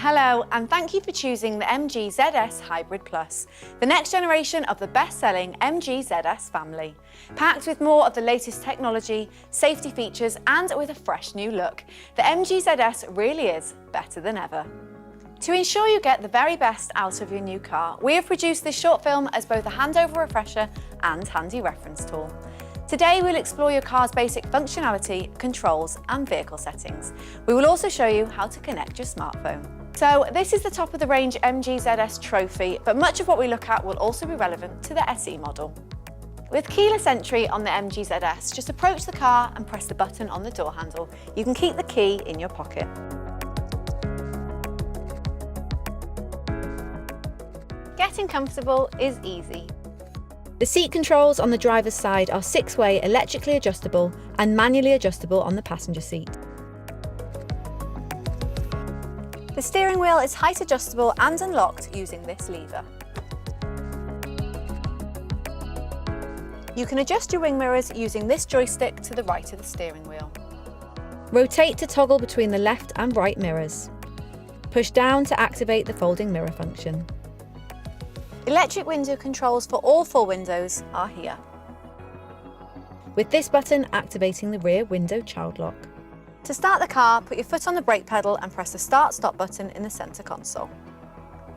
Hello, and thank you for choosing the MG ZS Hybrid Plus, the next generation of the best-selling MG ZS family. Packed with more of the latest technology, safety features, and with a fresh new look, the MG ZS really is better than ever. To ensure you get the very best out of your new car, we have produced this short film as both a handover refresher and handy reference tool. Today we'll explore your car's basic functionality, controls and vehicle settings. We will also show you how to connect your smartphone. So this is the top of the range MG ZS Trophy, but much of what we look at will also be relevant to the SE model. With keyless entry on the MG ZS, just approach the car and press the button on the door handle. You can keep the key in your pocket. Getting comfortable is easy. The seat controls on the driver's side are 6-way electrically adjustable and manually adjustable on the passenger seat. The steering wheel is height adjustable and unlocked using this lever. You can adjust your wing mirrors using this joystick to the right of the steering wheel. Rotate to toggle between the left and right mirrors. Push down to activate the folding mirror function. Electric window controls for all 4 windows are here, with this button activating the rear window child lock. To start the car, put your foot on the brake pedal and press the start-stop button in the centre console.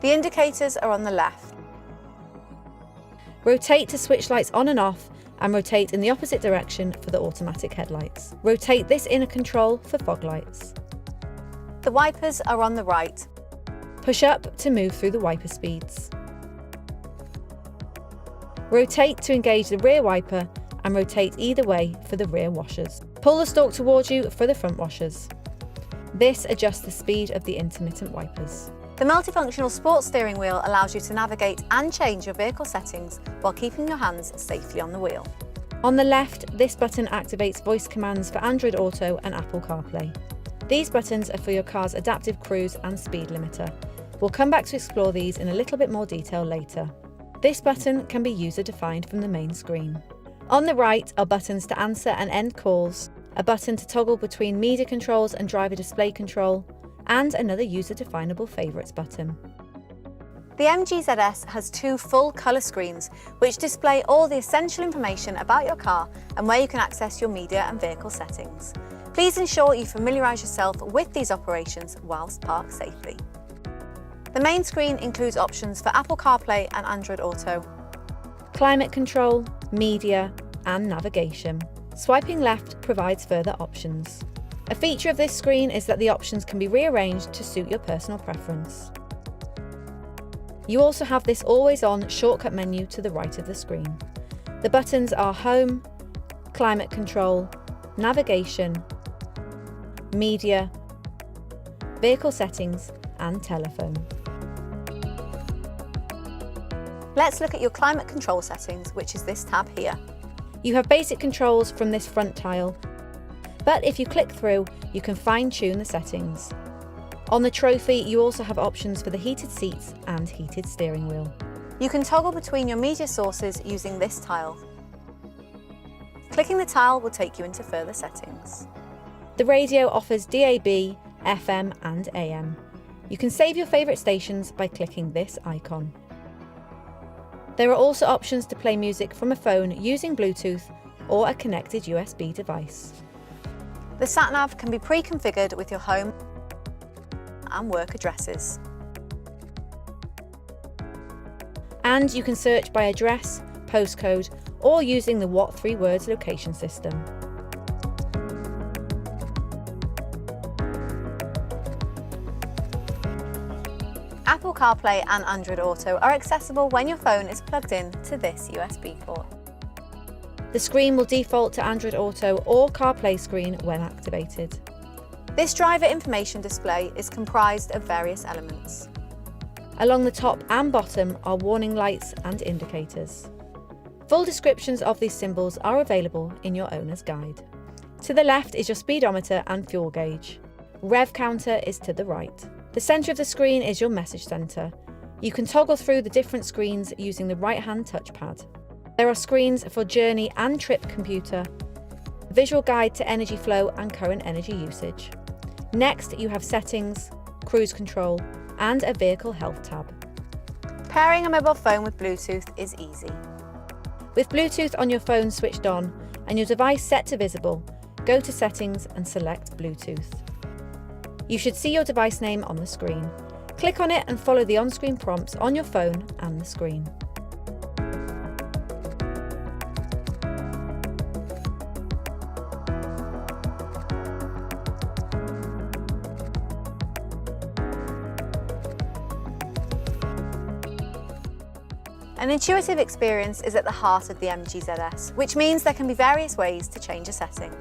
The indicators are on the left. Rotate to switch lights on and off and rotate in the opposite direction for the automatic headlights. Rotate this inner control for fog lights. The wipers are on the right. Push up to move through the wiper speeds. Rotate to engage the rear wiper and rotate either way for the rear washers. Pull the stalk towards you for the front washers. This adjusts the speed of the intermittent wipers. The multifunctional sports steering wheel allows you to navigate and change your vehicle settings while keeping your hands safely on the wheel. On the left, this button activates voice commands for Android Auto and Apple CarPlay. These buttons are for your car's adaptive cruise and speed limiter. We'll come back to explore these in a little bit more detail later. This button can be user-defined from the main screen. On the right are buttons to answer and end calls, a button to toggle between media controls and driver display control, and another user-definable favourites button. The MG ZS has 2 full colour screens which display all the essential information about your car and where you can access your media and vehicle settings. Please ensure you familiarise yourself with these operations whilst parked safely. The main screen includes options for Apple CarPlay and Android Auto, climate control, media and navigation. Swiping left provides further options. A feature of this screen is that the options can be rearranged to suit your personal preference. You also have this always-on shortcut menu to the right of the screen. The buttons are Home, Climate Control, Navigation, Media, Vehicle Settings and Telephone. Let's look at your climate control settings, which is this tab here. You have basic controls from this front tile, but if you click through, you can fine-tune the settings. On the Trophy, you also have options for the heated seats and heated steering wheel. You can toggle between your media sources using this tile. Clicking the tile will take you into further settings. The radio offers DAB, FM and AM. You can save your favourite stations by clicking this icon. There are also options to play music from a phone using Bluetooth or a connected USB device. The sat-nav can be pre-configured with your home and work addresses. And you can search by address, postcode, or using the What 3 Words location system. Apple CarPlay and Android Auto are accessible when your phone is plugged in to this USB port. The screen will default to Android Auto or CarPlay screen when activated. This driver information display is comprised of various elements. Along the top and bottom are warning lights and indicators. Full descriptions of these symbols are available in your owner's guide. To the left is your speedometer and fuel gauge. Rev counter is to the right. The centre of the screen is your message centre. You can toggle through the different screens using the right-hand touchpad. There are screens for journey and trip computer, visual guide to energy flow and current energy usage. Next, you have settings, cruise control, and a vehicle health tab. Pairing a mobile phone with Bluetooth is easy. With Bluetooth on your phone switched on and your device set to visible, go to Settings and select Bluetooth. You should see your device name on the screen. Click on it and follow the on-screen prompts on your phone and the screen. An intuitive experience is at the heart of the MG ZS, which means there can be various ways to change a setting.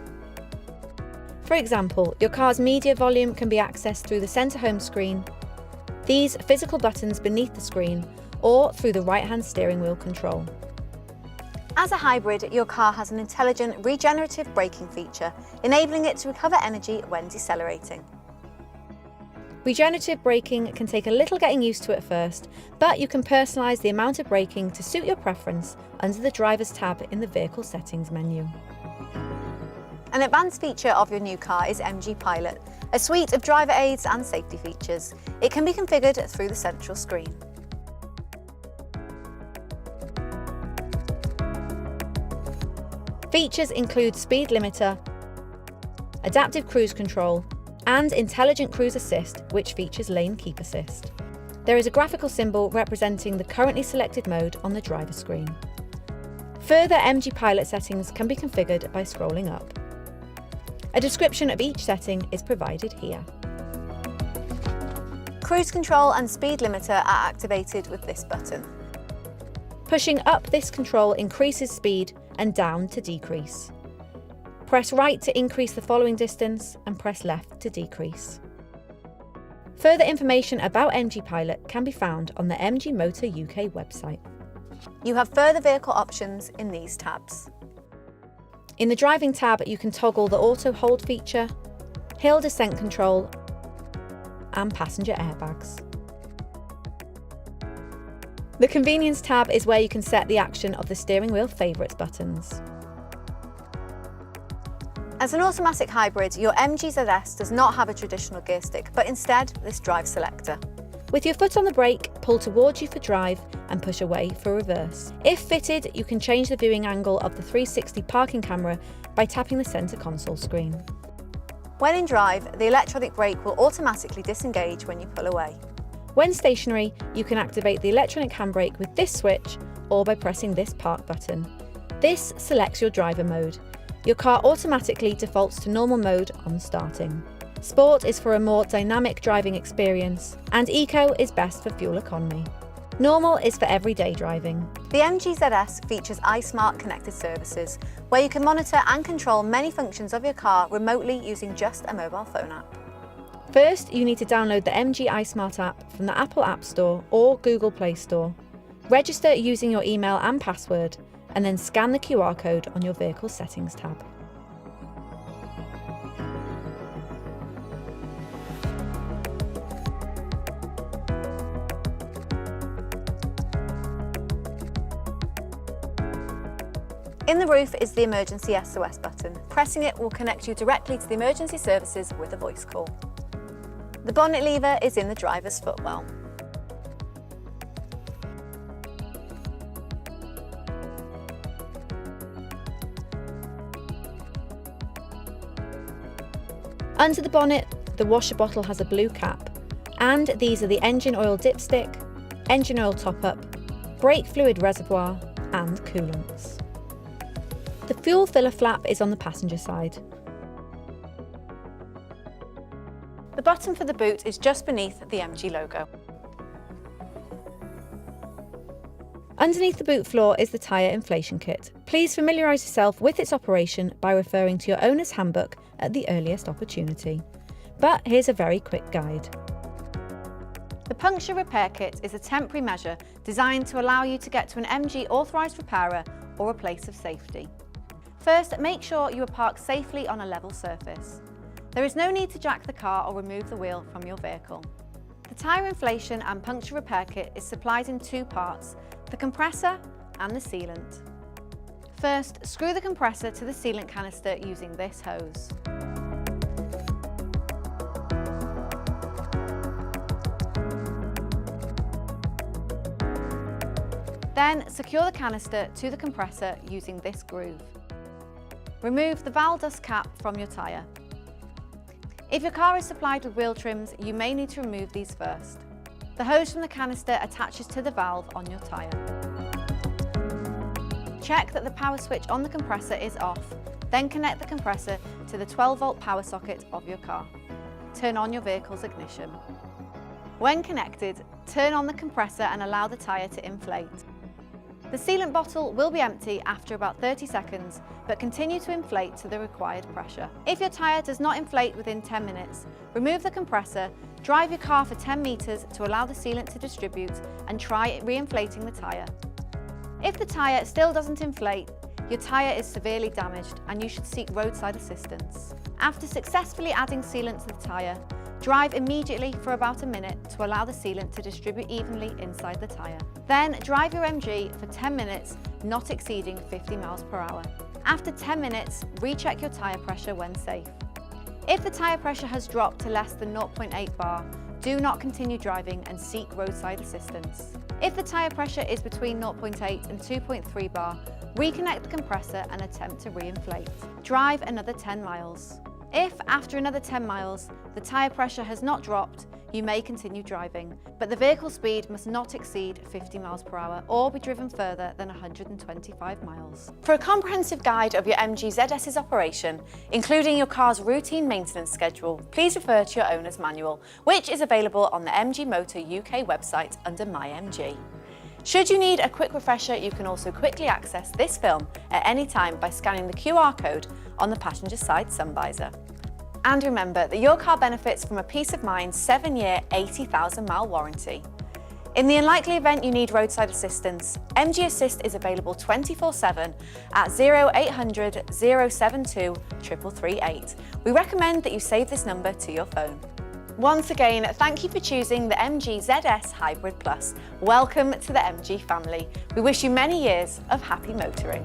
For example, your car's media volume can be accessed through the centre home screen, these physical buttons beneath the screen, or through the right-hand steering wheel control. As a hybrid, your car has an intelligent regenerative braking feature, enabling it to recover energy when decelerating. Regenerative braking can take a little getting used to at first, but you can personalise the amount of braking to suit your preference under the Driver's tab in the Vehicle Settings menu. An advanced feature of your new car is MG Pilot, a suite of driver aids and safety features. It can be configured through the central screen. Features include speed limiter, adaptive cruise control, and intelligent cruise assist, which features lane keep assist. There is a graphical symbol representing the currently selected mode on the driver screen. Further MG Pilot settings can be configured by scrolling up. A description of each setting is provided here. Cruise control and speed limiter are activated with this button. Pushing up this control increases speed and down to decrease. Press right to increase the following distance and press left to decrease. Further information about MG Pilot can be found on the MG Motor UK website. You have further vehicle options in these tabs. In the driving tab, you can toggle the auto hold feature, hill descent control, and passenger airbags. The convenience tab is where you can set the action of the steering wheel favourites buttons. As an automatic hybrid, your MG ZS does not have a traditional gear stick, but instead this drive selector. With your foot on the brake, pull towards you for drive and push away for reverse. If fitted, you can change the viewing angle of the 360 parking camera by tapping the centre console screen. When in drive, the electronic brake will automatically disengage when you pull away. When stationary, you can activate the electronic handbrake with this switch or by pressing this park button. This selects your driver mode. Your car automatically defaults to normal mode on starting. Sport is for a more dynamic driving experience, and Eco is best for fuel economy. Normal is for everyday driving. The MG ZS features iSmart connected services, where you can monitor and control many functions of your car remotely using just a mobile phone app. First, you need to download the MG iSmart app from the Apple App Store or Google Play Store. Register using your email and password, and then scan the QR code on your Vehicle Settings tab. In the roof is the emergency SOS button. Pressing it will connect you directly to the emergency services with a voice call. The bonnet lever is in the driver's footwell. Under the bonnet, the washer bottle has a blue cap, and these are the engine oil dipstick, engine oil top-up, brake fluid reservoir, and coolants. The fuel filler flap is on the passenger side. The button for the boot is just beneath the MG logo. Underneath the boot floor is the tyre inflation kit. Please familiarise yourself with its operation by referring to your owner's handbook at the earliest opportunity. But here's a very quick guide. The puncture repair kit is a temporary measure designed to allow you to get to an MG authorised repairer or a place of safety. First, make sure you are parked safely on a level surface. There is no need to jack the car or remove the wheel from your vehicle. The tyre inflation and puncture repair kit is supplied in two parts, the compressor and the sealant. First, screw the compressor to the sealant canister using this hose. Then secure the canister to the compressor using this groove. Remove the valve dust cap from your tyre. If your car is supplied with wheel trims, you may need to remove these first. The hose from the canister attaches to the valve on your tyre. Check that the power switch on the compressor is off, then connect the compressor to the 12-volt power socket of your car. Turn on your vehicle's ignition. When connected, turn on the compressor and allow the tyre to inflate. The sealant bottle will be empty after about 30 seconds, but continue to inflate to the required pressure. If your tyre does not inflate within 10 minutes, remove the compressor, drive your car for 10 metres to allow the sealant to distribute, and try re-inflating the tyre. If the tyre still doesn't inflate, your tyre is severely damaged and you should seek roadside assistance. After successfully adding sealant to the tyre, drive immediately for about a minute to allow the sealant to distribute evenly inside the tyre. Then drive your MG for 10 minutes, not exceeding 50 miles per hour. After 10 minutes, recheck your tyre pressure when safe. If the tyre pressure has dropped to less than 0.8 bar, do not continue driving and seek roadside assistance. If the tyre pressure is between 0.8 and 2.3 bar, reconnect the compressor and attempt to re-inflate. Drive another 10 miles. If, after another 10 miles, the tyre pressure has not dropped, you may continue driving, but the vehicle speed must not exceed 50 miles per hour or be driven further than 125 miles. For a comprehensive guide of your MG ZS's operation, including your car's routine maintenance schedule, please refer to your owner's manual, which is available on the MG Motor UK website under My MG. Should you need a quick refresher, you can also quickly access this film at any time by scanning the QR code on the passenger side sun visor. And remember that your car benefits from a peace of mind 7-year, 80,000 mile warranty. In the unlikely event you need roadside assistance, MG Assist is available 24/7 at 0800 072 3338. We recommend that you save this number to your phone. Once again, thank you for choosing the MG ZS Hybrid Plus. Welcome to the MG family. We wish you many years of happy motoring.